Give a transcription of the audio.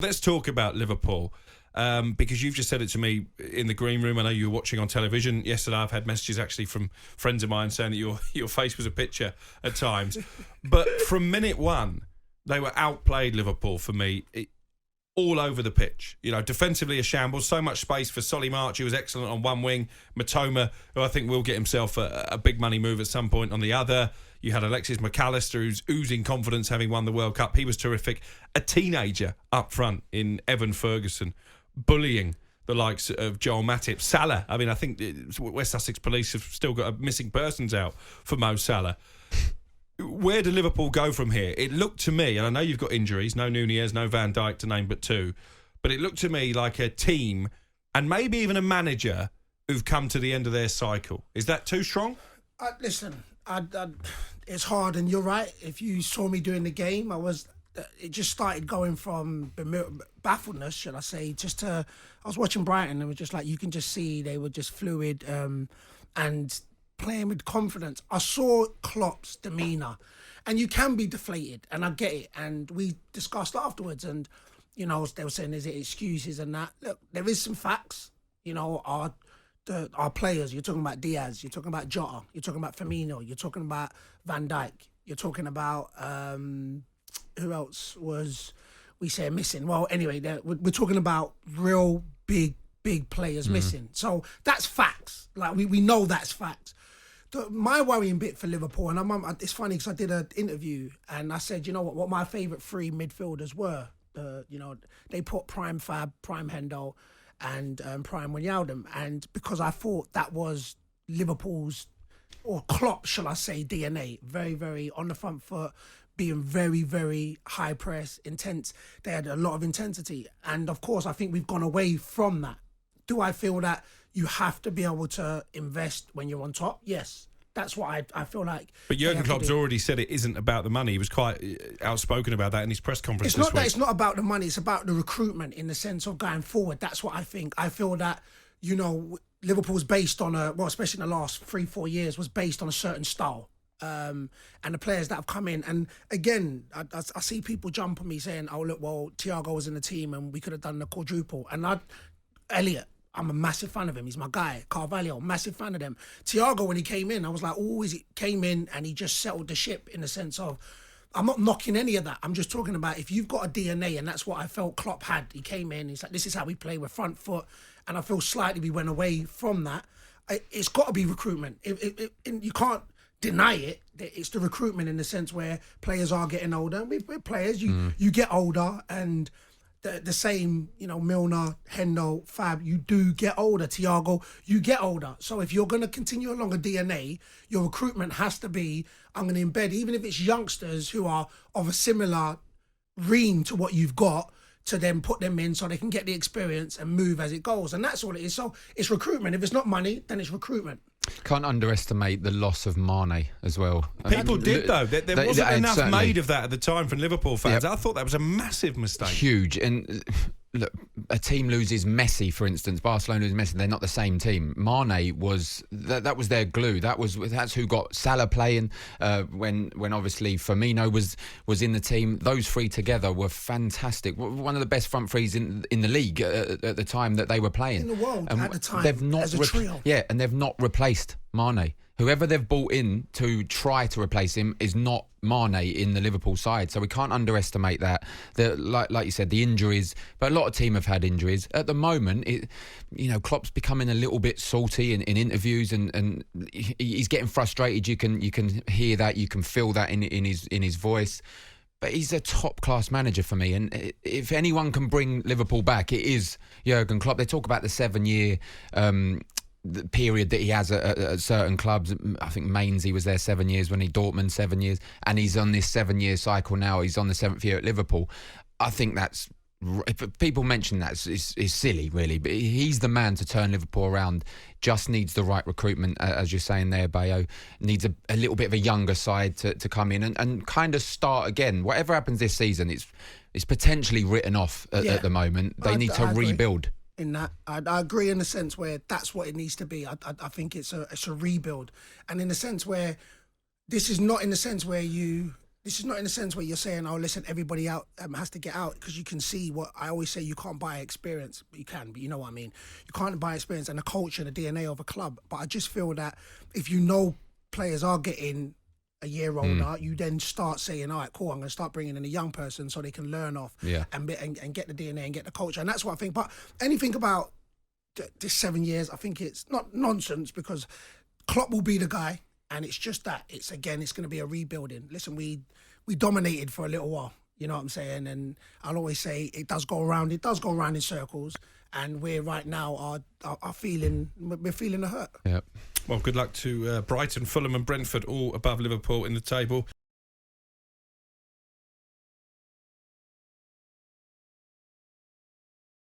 Let's talk about Liverpool, because you've just said it to me in the green room. I know you were watching on television yesterday. I've had messages actually from friends of mine saying that your face was a picture at times. But from minute one, they were outplayed, Liverpool, for me, all over the pitch. You know, defensively a shambles, so much space for Solly March, who was excellent on one wing. Matoma, who I think will get himself a big money move at some point, on the other. You had Alexis McAllister, who's oozing confidence, having won the World Cup. He was terrific. A teenager up front in Evan Ferguson, bullying the likes of Joel Matip. Salah, I mean, I think West Sussex Police have still got a missing persons out for Mo Salah. Where do Liverpool go from here? It looked to me, and I know you've got injuries, no Nunez, no Van Dijk to name but two, but it looked to me like a team and maybe even a manager who've come to the end of their cycle. Is that too strong? Listen, it's hard, and you're right. If you saw me during the game, it just started going from baffledness, should I say, I was watching Brighton, and it was just like, you can just see they were just fluid and playing with confidence. I saw Klopp's demeanour, and you can be deflated, and I get it, and we discussed afterwards, and, you know, they were saying, is it excuses and that? Look, there is some facts, you know, our players. You're talking about Diaz, you're talking about Jota, you're talking about Firmino, you're talking about Van Dijk, you're talking about who else was we say missing? Well, anyway, we're talking about real big players missing. So that's facts. Like we know that's facts. My worrying bit for Liverpool, and it's funny because I did an interview and I said, you know what my favourite three midfielders were. You know, they put Prime Fab, Prime Hendo, and Prime Wijnaldum, and because I thought that was Liverpool's, or Klopp, shall I say, DNA, very, very on the front foot, being very, very high press, intense. They had a lot of intensity, and of course I think we've gone away from that. Do I feel that you have to be able to invest when you're on top? Yes. That's what I feel like. But Jurgen Klopp's already said it isn't about the money. He was quite outspoken about that in his press conference this week. It's not about the money. It's about the recruitment in the sense of going forward. That's what I think. I feel that, you know, Liverpool's based on especially in the last 3-4 years, was based on a certain style. And the players that have come in. And again, I see people jump on me saying, oh, look, well, Thiago was in the team and we could have done the quadruple. And Elliot, I'm a massive fan of him. He's my guy. Carvalho, massive fan of them. Thiago, when he came in, I was like, he came in and he just settled the ship in the sense of, I'm not knocking any of that. I'm just talking about if you've got a DNA, and that's what I felt Klopp had. He came in, he's like, this is how we play with front foot. And I feel slightly we went away from that. It's got to be recruitment. You can't deny it. It's the recruitment in the sense where players are getting older. We're players. You get older, and the same, you know, Milner, Hendo, Fab, you do get older. Thiago, you get older. So if you're going to continue along a DNA, your recruitment has to be, I'm going to embed, even if it's youngsters who are of a similar ream to what you've got, to then put them in so they can get the experience and move as it goes. And that's all it is. So it's recruitment. If it's not money, then it's recruitment. Can't underestimate the loss of Mane as well. People did, though. There wasn't enough made of that at the time from Liverpool fans. Yep. I thought that was a massive mistake. Huge. And look, a team loses Messi, for instance. Barcelona loses Messi. They're not the same team. Mane was that was their glue. That's who got Salah playing when obviously Firmino was in the team. Those three together were fantastic. One of the best front threes in the league at the time that they were playing. In the world at the time. They've not as a trio. And they've not replaced Mane. Whoever they've bought in to try to replace him is not Mane in the Liverpool side. So we can't underestimate that. Like you said, the injuries, but a lot of teams have had injuries. At the moment, Klopp's becoming a little bit salty in interviews, and he's getting frustrated. You can hear that, you can feel that in his voice. But he's a top-class manager for me. And if anyone can bring Liverpool back, it is Jurgen Klopp. They talk about the 7-year the period that he has at certain clubs. I think Mainz, he was there 7 years, when Dortmund 7 years, and he's on this 7-year cycle now. He's on the 7th year at Liverpool. I think that's, if people mention that, is silly, really. But he's the man to turn Liverpool around. Just needs the right recruitment, as you're saying there, Bayo. Needs a little bit of a younger side to come in and kind of start again. Whatever happens this season, it's potentially written off at the moment. They need to rebuild. In that, I agree in the sense where that's what it needs to be. I think it's a rebuild, and in the sense where this is not in the sense where you this is not in a sense where you're saying, oh, listen, everybody out has to get out, because you can see what I always say, you can't buy experience, but you can, but you know what I mean. You can't buy experience and the culture and the DNA of a club. But I just feel that if you know players are getting a year older, you then start saying, all right, cool, I'm going to start bringing in a young person so they can learn off and get the DNA and get the culture. And that's what I think. But anything about this 7 years, I think it's not nonsense, because Klopp will be the guy. And it's just that it's going to be a rebuilding. Listen, we dominated for a little while, you know what I'm saying? And I'll always say it does go around in circles. And we're right now we're feeling the hurt. Yeah. Well, good luck to Brighton, Fulham and Brentford, all above Liverpool in the table.